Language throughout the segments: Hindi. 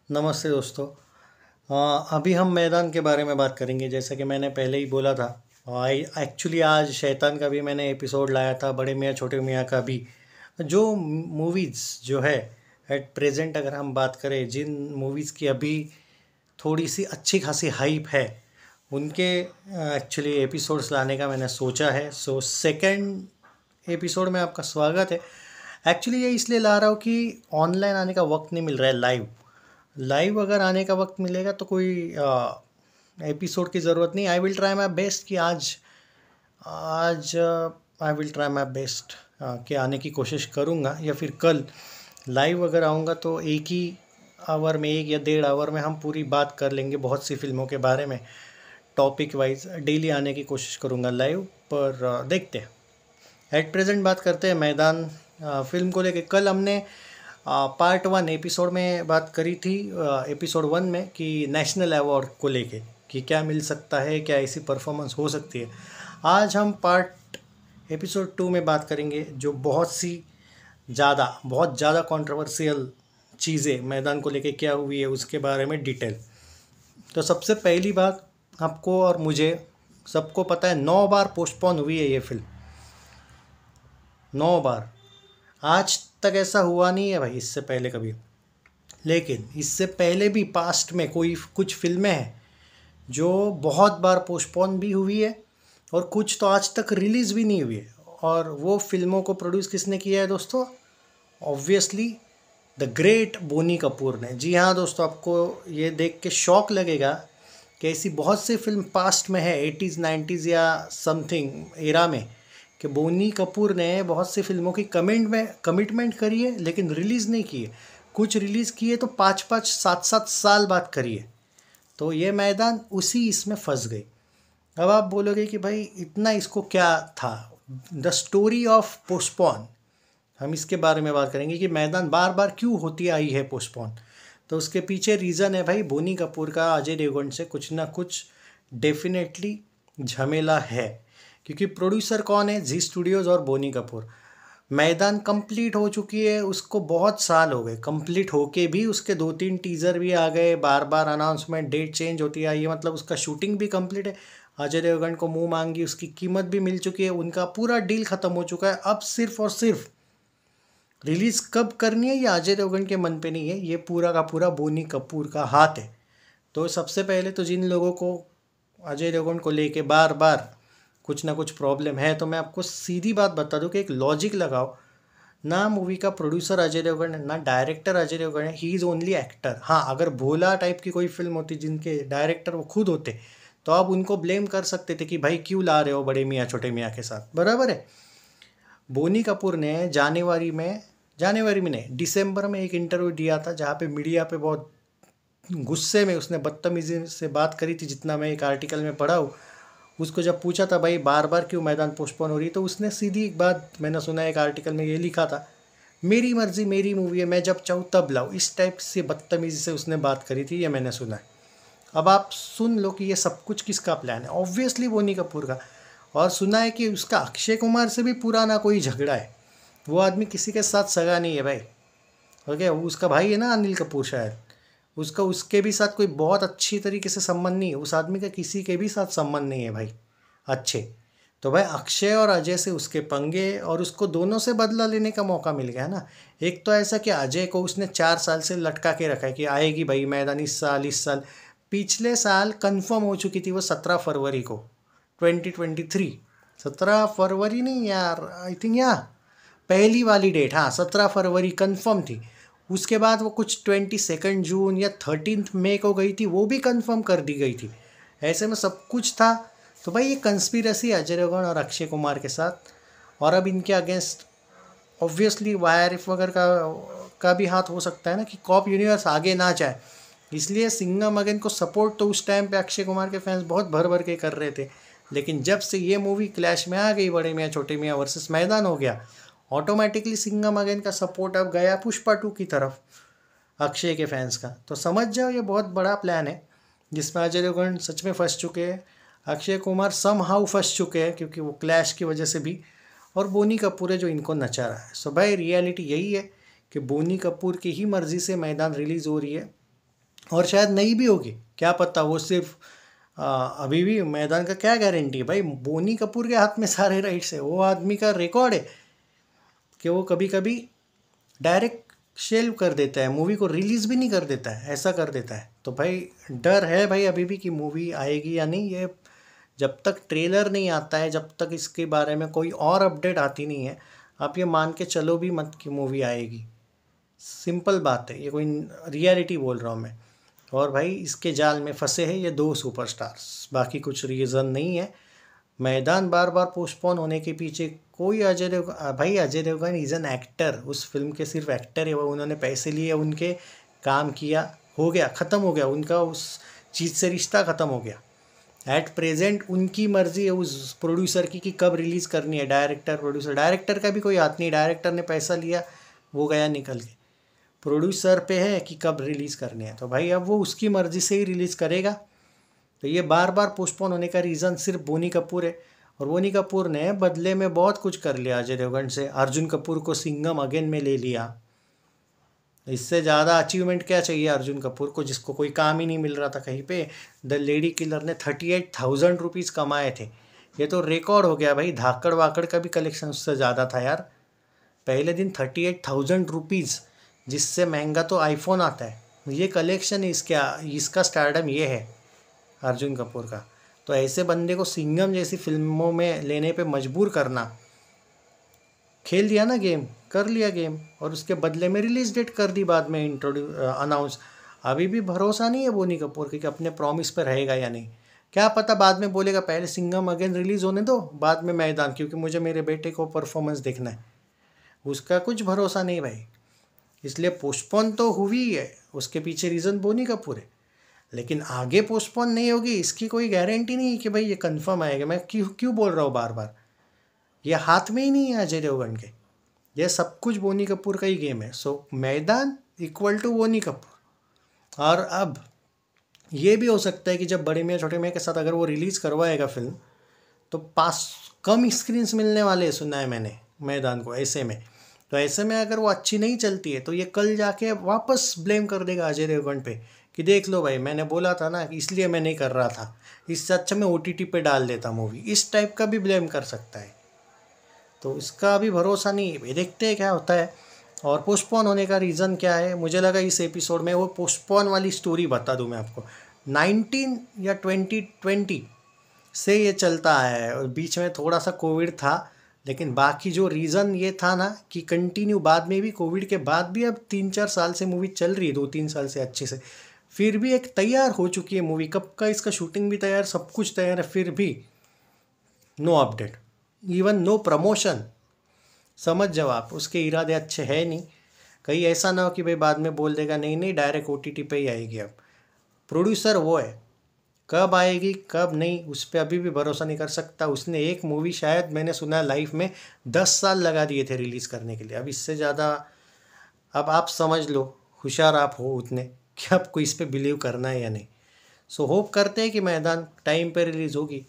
नमस्ते दोस्तों। अभी हम मैदान के बारे में बात करेंगे, जैसा कि मैंने पहले ही बोला था। एक्चुअली आज शैतान का भी मैंने एपिसोड लाया था, बड़े मियाँ छोटे मियाँ का भी। जो मूवीज़ जो है एट प्रेजेंट, अगर हम बात करें जिन मूवीज़ की अभी थोड़ी सी अच्छी खासी हाइप है, उनके एक्चुअली एपिसोड्स लाने का मैंने सोचा है। सो सेकंड एपिसोड में आपका स्वागत है। एक्चुअली ये इसलिए ला रहा हूँ कि ऑनलाइन आने का वक्त नहीं मिल रहा है। लाइव लाइव अगर आने का वक्त मिलेगा तो कोई एपिसोड की ज़रूरत नहीं। I will try my best कि आज आज I will try my best कि आने की कोशिश करूँगा, या फिर कल लाइव अगर आऊँगा तो एक ही आवर में, 1 या 1.5 आवर में हम पूरी बात कर लेंगे बहुत सी फिल्मों के बारे में। टॉपिक वाइज डेली आने की कोशिश करूँगा लाइव पर। देखते हैं। एट प्रेजेंट बात करते हैं मैदान फिल्म को लेके। कल हमने पार्ट 1 एपिसोड में बात करी थी, एपिसोड 1 में, कि नेशनल अवार्ड को लेके कि क्या मिल सकता है, क्या ऐसी परफॉर्मेंस हो सकती है। आज हम पार्ट एपिसोड 2 में बात करेंगे, जो बहुत ज़्यादा कंट्रोवर्शियल चीज़ें मैदान को लेके क्या हुई है उसके बारे में डिटेल। तो सबसे पहली बात, आपको और मुझे सबको पता है 9 बार पोस्टपोन हुई है ये फिल्म। 9 बार। आज तक ऐसा हुआ नहीं है भाई इससे पहले कभी। लेकिन इससे पहले भी पास्ट में कुछ फिल्में हैं जो बहुत बार पोस्टपोन भी हुई है, और कुछ तो आज तक रिलीज़ भी नहीं हुई है। और वो फिल्मों को प्रोड्यूस किसने किया है दोस्तों? Obviously the great Boney Kapoor ने। जी हाँ दोस्तों, आपको ये देख के शौक लगेगा कि ऐसी बहुत सी फिल्म पास्ट में है, 80s 90s या समथिंग एरा में, कि बोनी कपूर ने बहुत सी फिल्मों की कमिटमेंट करी है लेकिन रिलीज़ नहीं की है। कुछ रिलीज़ किए तो 5-5 7-7 साल बाद करी है। तो ये मैदान उसी इसमें फंस गई। अब आप बोलोगे कि भाई इतना इसको क्या था, द स्टोरी ऑफ पोस्टपोन। हम इसके बारे में बात करेंगे कि मैदान बार बार क्यों होती आई है पोस्टपोन। तो उसके पीछे रीज़न है भाई, बोनी कपूर का अजय देवगन से कुछ ना कुछ डेफिनेटली झमेला है। क्योंकि प्रोड्यूसर कौन है? जी स्टूडियोज़ और बोनी कपूर। मैदान कंप्लीट हो चुकी है, उसको बहुत साल हो गए। कंप्लीट होके भी उसके 2-3 टीज़र भी आ गए, बार बार अनाउंसमेंट, डेट चेंज होती आई है, मतलब उसका शूटिंग भी कंप्लीट है। अजय देवगन को मुंह मांगी उसकी कीमत भी मिल चुकी है, उनका पूरा डील ख़त्म हो चुका है। अब सिर्फ और सिर्फ रिलीज़ कब करनी है ये अजय देवगन के मन पे नहीं है, ये पूरा का पूरा बोनी कपूर का हाथ है। तो सबसे पहले तो जिन लोगों को अजय देवगन को लेके बार बार कुछ ना कुछ प्रॉब्लम है, तो मैं आपको सीधी बात बता दूं कि एक लॉजिक लगाओ। ना मूवी का प्रोड्यूसर अजय देवगन है, ना डायरेक्टर अजय देवगन है, ही इज़ ओनली एक्टर। हाँ, अगर भोला टाइप की कोई फिल्म होती जिनके डायरेक्टर वो खुद होते, तो आप उनको ब्लेम कर सकते थे कि भाई क्यों ला रहे हो बड़े मियाँ छोटे मियाँ के साथ, बराबर है। बोनी कपूर ने जनवरी में नहीं, दिसंबर में एक इंटरव्यू दिया था, जहाँ पे मीडिया पे बहुत गुस्से में उसने बदतमीजी से बात करी थी, जितना मैं एक आर्टिकल में पढ़ा हूँ। उसको जब पूछा था भाई बार बार क्यों मैदान पोस्टपोन हो रही, तो उसने सीधी एक बात मैंने सुना एक आर्टिकल में ये लिखा था, मेरी मर्जी मेरी मूवी है, मैं जब चाहूँ तब लाऊँ। इस टाइप से बदतमीजी से उसने बात करी थी, ये मैंने सुना है। अब आप सुन लो कि ये सब कुछ किसका प्लान है। ऑब्वियसली बोनी कपूर का। और सुना है कि उसका अक्षय कुमार से भी पुराना कोई झगड़ा है। वो आदमी किसी के साथ सगा नहीं है भाई। ओके, उसका भाई है ना अनिल कपूर शायद, उसका उसके भी साथ कोई बहुत अच्छी तरीके से संबंध नहीं है। उस आदमी का किसी के भी साथ संबंध नहीं है भाई अच्छे। तो भाई अक्षय और अजय से उसके पंगे, और उसको दोनों से बदला लेने का मौका मिल गया ना। एक तो ऐसा कि अजय को उसने 4 साल से लटका के रखा है कि आएगी भाई मैदान इस साल। पिछले साल कंफर्म हो चुकी थी वो 17 फरवरी को, 2023। 17 फरवरी नहीं यार, आई थिंक या पहली वाली डेट, हाँ 17 फरवरी कंफर्म थी। उसके बाद वो कुछ 22 जून या 13 मई को गई थी, वो भी कंफर्म कर दी गई थी। ऐसे में सब कुछ था। तो भाई ये कंस्पिरेसी अजय देवगन और अक्षय कुमार के साथ, और अब इनके अगेंस्ट ऑब्वियसली वाईआरएफ वगैरह का भी हाथ हो सकता है ना, कि कॉप यूनिवर्स आगे ना जाए। इसलिए सिंघम अगेन को सपोर्ट तो उस टाइम पे अक्षय कुमार के फैंस बहुत भर भर के कर रहे थे। लेकिन जब से ये मूवी क्लैश में आ गई, बड़े मियाँ छोटे मियाँ वर्सेस मैदान हो गया, ऑटोमेटिकली सिंघम अगेन का सपोर्ट अब गया पुष्पा 2 की तरफ, अक्षय के फैंस का। तो समझ जाओ ये बहुत बड़ा प्लान है, जिसमें अजय देवगन सच में फंस चुके हैं, अक्षय कुमार सम हाउ फंस चुके हैं क्योंकि वो क्लैश की वजह से भी, और बोनी कपूर है जो इनको नचा रहा है। सो भाई रियलिटी यही है कि बोनी कपूर की ही मर्ज़ी से मैदान रिलीज़ हो रही है। और शायद नहीं भी होगी, क्या पता। वो सिर्फ अभी भी मैदान का क्या गारंटी है भाई, बोनी कपूर के हाथ में सारे राइट्स है। वो आदमी का रिकॉर्ड है कि वो कभी कभी डायरेक्ट शेल्व कर देता है, मूवी को रिलीज़ भी नहीं कर देता है, ऐसा कर देता है। तो भाई डर है भाई अभी भी कि मूवी आएगी या नहीं। ये जब तक ट्रेलर नहीं आता है, जब तक इसके बारे में कोई और अपडेट आती नहीं है, आप ये मान के चलो भी मत कि मूवी आएगी। सिंपल बात है, ये कोई रियलिटी बोल रहा हूँ मैं। और भाई इसके जाल में फंसे हैं ये दो सुपरस्टार्स, बाकी कुछ रीज़न नहीं है। मैदान बार बार पोस्टपोन होने के पीछे कोई अजय देवगन, भाई Ajay Devgan is an actor, उस फिल्म के सिर्फ एक्टर है वो। उन्होंने पैसे लिए, उनके काम किया, हो गया, ख़त्म हो गया उनका, उस चीज़ से रिश्ता ख़त्म हो गया। एट प्रेजेंट उनकी मर्ज़ी है उस प्रोड्यूसर की कि कब रिलीज़ करनी है। डायरेक्टर का भी कोई हाथ नहीं, डायरेक्टर ने पैसा लिया, वो गया निकल के। प्रोड्यूसर पे है कि कब रिलीज़ करनी है, तो भाई अब वो उसकी मर्ज़ी से ही रिलीज़ करेगा। तो ये बार बार पोस्टपोन होने का रीज़न सिर्फ बोनी कपूर है। और बोनी कपूर ने बदले में बहुत कुछ कर लिया अजय देवगन से। अर्जुन कपूर को सिंघम अगेन में ले लिया। इससे ज़्यादा अचीवमेंट क्या चाहिए अर्जुन कपूर को, जिसको कोई काम ही नहीं मिल रहा था कहीं पे। द लेडी किलर ने 38,000 रुपीज़ कमाए थे। ये तो रिकॉर्ड हो गया भाई, धाकड़ वाकड़ का भी कलेक्शन उससे ज़्यादा था यार। पहले दिन 38,000 रुपीज़, जिससे महंगा तो आईफोन आता है। ये कलेक्शन इसका स्टारडम ये है अर्जुन कपूर का। तो ऐसे बंदे को सिंघम जैसी फिल्मों में लेने पे मजबूर करना, खेल दिया ना गेम, कर लिया गेम, और उसके बदले में रिलीज डेट कर दी बाद में अनाउंस। अभी भी भरोसा नहीं है बोनी कपूर कि अपने प्रॉमिस पर रहेगा या नहीं। क्या पता बाद में बोलेगा पहले सिंघम अगेन रिलीज़ होने दो, बाद में मैदान, क्योंकि मुझे मेरे बेटे को परफॉर्मेंस देखना है। उसका कुछ भरोसा नहीं भाई। इसलिए पोस्टपोन तो हुई है, उसके पीछे रीज़न बोनी कपूर है। लेकिन आगे पोस्टपोन नहीं होगी इसकी कोई गारंटी नहीं कि भाई ये कंफर्म आएगा। मैं क्यों क्यों बोल रहा हूँ बार बार, ये हाथ में ही नहीं है अजय देवगन के, ये सब कुछ बोनी कपूर का ही गेम है। सो मैदान इक्वल टू बोनी कपूर। और अब ये भी हो सकता है कि जब बड़े मियाँ छोटे मियाँ के साथ अगर वो रिलीज़ करवाएगा फिल्म, तो पास कम स्क्रीन्स मिलने वाले, सुना है मैंने मैदान को। ऐसे में तो ऐसे में अगर वो अच्छी नहीं चलती है तो ये कल जाके वापस ब्लेम कर देगा अजय देवगन पे कि देख लो भाई मैंने बोला था ना, इसलिए मैं नहीं कर रहा था, इससे अच्छा मैं OTT पे डाल देता मूवी। इस टाइप का भी ब्लेम कर सकता है। तो इसका अभी भरोसा नहीं है, देखते हैं क्या होता है। और पोस्टपोन होने का रीज़न क्या है, मुझे लगा इस एपिसोड में वो पोस्टपोन वाली स्टोरी बता दूं मैं आपको। 19 या 2020 से ये चलता है, और बीच में थोड़ा सा कोविड था। लेकिन बाकी जो रीज़न ये था ना कि कंटिन्यू बाद में भी, कोविड के बाद भी अब 3-4 साल से मूवी चल रही है, 2-3 साल से अच्छे से, फिर भी एक तैयार हो चुकी है मूवी, कब का इसका शूटिंग भी तैयार, सब कुछ तैयार है, फिर भी no update, even no promotion. समझ जाओ आप, उसके इरादे अच्छे हैं नहीं। कहीं ऐसा ना हो कि भाई बाद में बोल देगा नहीं नहीं डायरेक्ट OTT पे ही आएगी। अब प्रोड्यूसर वो है, कब आएगी कब नहीं उस पर अभी भी भरोसा नहीं कर सकता। उसने एक मूवी शायद मैंने सुना लाइफ में 10 साल लगा दिए थे रिलीज़ करने के लिए। अब इससे ज़्यादा, अब आप समझ लो, होशियार आप हो उतने कि आपको इस पर बिलीव करना है या नहीं। सो होप करते हैं कि मैदान टाइम पे रिलीज़ होगी,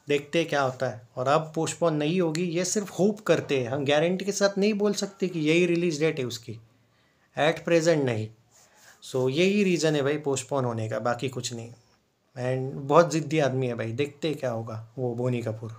देखते हैं क्या होता है। और अब पोस्टपोन नहीं होगी, ये सिर्फ होप करते हैं, हम गारंटी के साथ नहीं बोल सकते कि यही रिलीज़ डेट है उसकी, एट प्रेजेंट नहीं। सो यही रीज़न है भाई पोस्टपोन होने का, बाकी कुछ नहीं। एंड बहुत ज़िद्दी आदमी है भाई, देखते हैं क्या होगा वो बोनी कपूर।